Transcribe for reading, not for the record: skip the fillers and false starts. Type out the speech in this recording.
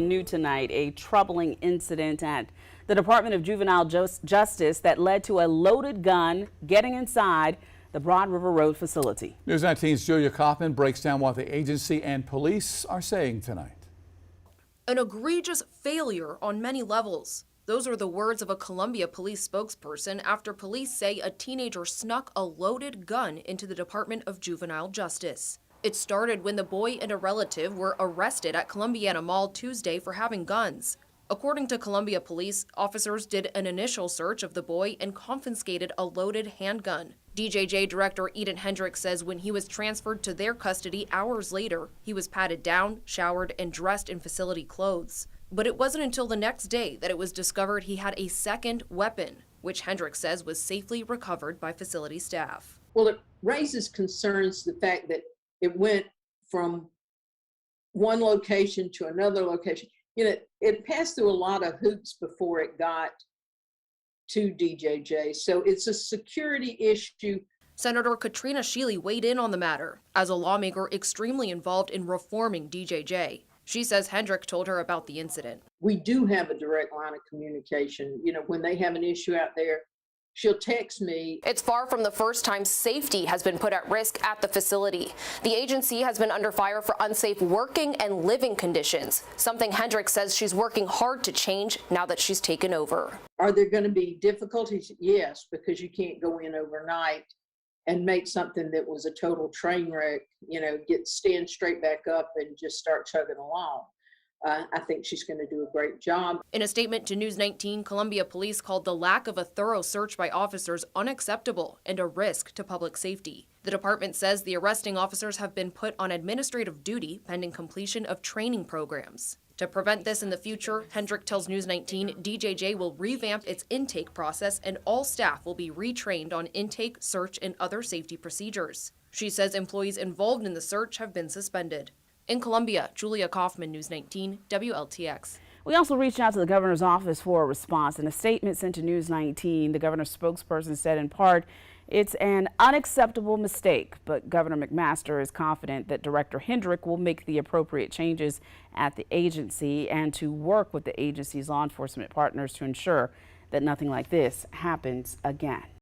New tonight, a troubling incident at the Department of Juvenile Justice that led to a loaded gun getting inside the Broad River Road facility. News 19's Julia Kaufman breaks down what the agency and police are saying tonight. An egregious failure on many levels. Those are the words of a Columbia police spokesperson after police say a teenager snuck a loaded gun into the Department of Juvenile Justice. It started when the boy and a relative were arrested at Columbiana Mall Tuesday for having guns. According to Columbia police, officers did an initial search of the boy and confiscated a loaded handgun. DJJ Director Hendrick says when he was transferred to their custody hours later, he was patted down, showered, and dressed in facility clothes. But it wasn't until the next day that it was discovered he had a second weapon, which Hendrick says was safely recovered by facility staff. Well, it raises concerns, the fact that it went from one location to another location. You know, it passed through a lot of hoops before it got to DJJ. So it's a security issue. Senator Katrina Shealy weighed in on the matter as a lawmaker extremely involved in reforming DJJ. She says Hendrick told her about the incident. We do have a direct line of communication. You know, when they have an issue out there, she'll text me. It's far from the first time safety has been put at risk at the facility. The agency has been under fire for unsafe working and living conditions, something Hendrick says she's working hard to change now that she's taken over. Are there going to be difficulties? Yes, because you can't go in overnight and make something that was a total train wreck, you know, stand straight back up and just start chugging along. I think she's going to do a great job. In a statement to News 19, Columbia Police called the lack of a thorough search by officers unacceptable and a risk to public safety. The department says the arresting officers have been put on administrative duty pending completion of training programs. To prevent this in the future, Hendrick tells News 19 DJJ will revamp its intake process and all staff will be retrained on intake, search, and other safety procedures. She says employees involved in the search have been suspended. In Columbia, Julia Kaufman, News 19, WLTX. We also reached out to the governor's office for a response. In a statement sent to News 19, the governor's spokesperson said in part, it's an unacceptable mistake, but Governor McMaster is confident that Director Hendrick will make the appropriate changes at the agency and to work with the agency's law enforcement partners to ensure that nothing like this happens again.